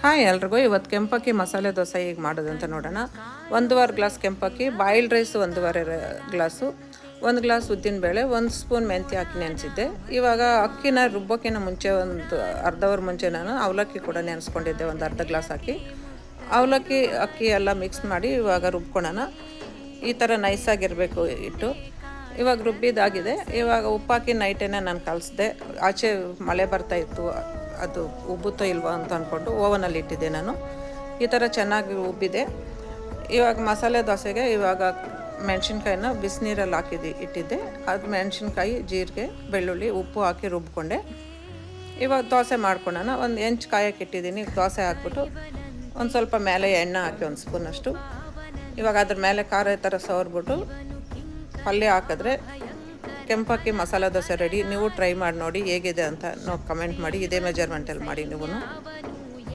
Hi ಎಲ್ರಿಗೂ ಇವತ್ತು ಕೆಂಪಕ್ಕಿ ಮಸಾಲೆ ದೋಸೆ ಹೇಗೆ ಮಾಡೋದಂತ ನೋಡೋಣ. 1.5 ಗ್ಲಾಸ್ ಕೆಂಪಕ್ಕಿ, ಬಾಯ್ಲ್ಡ್ ರೈಸ್ 1.5 ಗ್ಲಾಸು, 1 ಗ್ಲಾಸ್ ಉದ್ದಿನಬೇಳೆ, 1 ಸ್ಪೂನ್ ಮೆಂತ್ಯ ಹಾಕಿ ನೆನೆಸಿದ್ದೆ. ಇವಾಗ ಅಕ್ಕಿನ ರುಬ್ಬೋಕ್ಕಿಂತ ಮುಂಚೆ ಒಂದು ಅರ್ಧ ಅವರ್ ಮುಂಚೆ ನಾನು ಅವಲಕ್ಕಿ ಕೂಡ ನೆನೆಸ್ಕೊಂಡಿದ್ದೆ, ಒಂದು ಅರ್ಧ ಗ್ಲಾಸ್ ಹಾಕಿ. ಅವಲಕ್ಕಿ ಅಕ್ಕಿ ಎಲ್ಲ ಮಿಕ್ಸ್ ಮಾಡಿ ಇವಾಗ ರುಬ್ಕೊಳ್ಳೋಣ. ಈ ಥರ ನೈಸಾಗಿರಬೇಕು ಹಿಟ್ಟು. ಇವಾಗ ರುಬ್ಬಿದಾಗಿದೆ. ಇವಾಗ ಉಪ್ಪಾಕಿ ನೈಟೇನೆ ನಾನು ಕಲಿಸ್ದೆ. ಆಚೆ ಮಳೆ ಬರ್ತಾಯಿತ್ತು, ಅದು ಉಬ್ಬುತ್ತೋ ಇಲ್ವೋ ಅಂತ ಅಂದ್ಕೊಂಡು ಓವನಲ್ಲಿ ಇಟ್ಟಿದ್ದೆ ನಾನು. ಈ ಥರ ಚೆನ್ನಾಗಿ ಉಬ್ಬಿದೆ. ಇವಾಗ ಮಸಾಲೆ ದೋಸೆಗೆ ಇವಾಗ ಮೆಣಸಿನ್ಕಾಯಿನ ಬಿಸಿನೀರಲ್ಲಿ ಇಟ್ಟಿದ್ದೆ. ಅದು ಮೆಣಸಿನ್ಕಾಯಿ, ಜೀರಿಗೆ, ಬೆಳ್ಳುಳ್ಳಿ, ಉಪ್ಪು ಹಾಕಿ ರುಬ್ಕೊಂಡೆ. ಇವಾಗ ದೋಸೆ ಮಾಡ್ಕೊಳ್ಳೋಣ. ಒಂದು ಹೆಂಚು ಕಾಯಕ್ಕೆ ಇಟ್ಟಿದ್ದೀನಿ. ದೋಸೆ ಹಾಕ್ಬಿಟ್ಟು ಒಂದು ಸ್ವಲ್ಪ ಮೇಲೆ ಎಣ್ಣೆ ಹಾಕಿ 1 ಸ್ಪೂನಷ್ಟು. ಇವಾಗ ಅದ್ರ ಮೇಲೆ ಖಾರ ಈ ಥರ ಸವರ್ಬಿಟ್ಟು ಪಲ್ಯ ಹಾಕಿದ್ರೆ ಕೆಂಪಕ್ಕಿ ಮಸಾಲೆ ದೋಸೆ ರೆಡಿ. ನೀವು ಟ್ರೈ ಮಾಡಿ ನೋಡಿ ಹೇಗಿದೆ ಅಂತ ಕಮೆಂಟ್ ಮಾಡಿ. ಇದೇ ಮೆಜರ್ಮೆಂಟಲ್ಲಿ ಮಾಡಿ ನೀವು.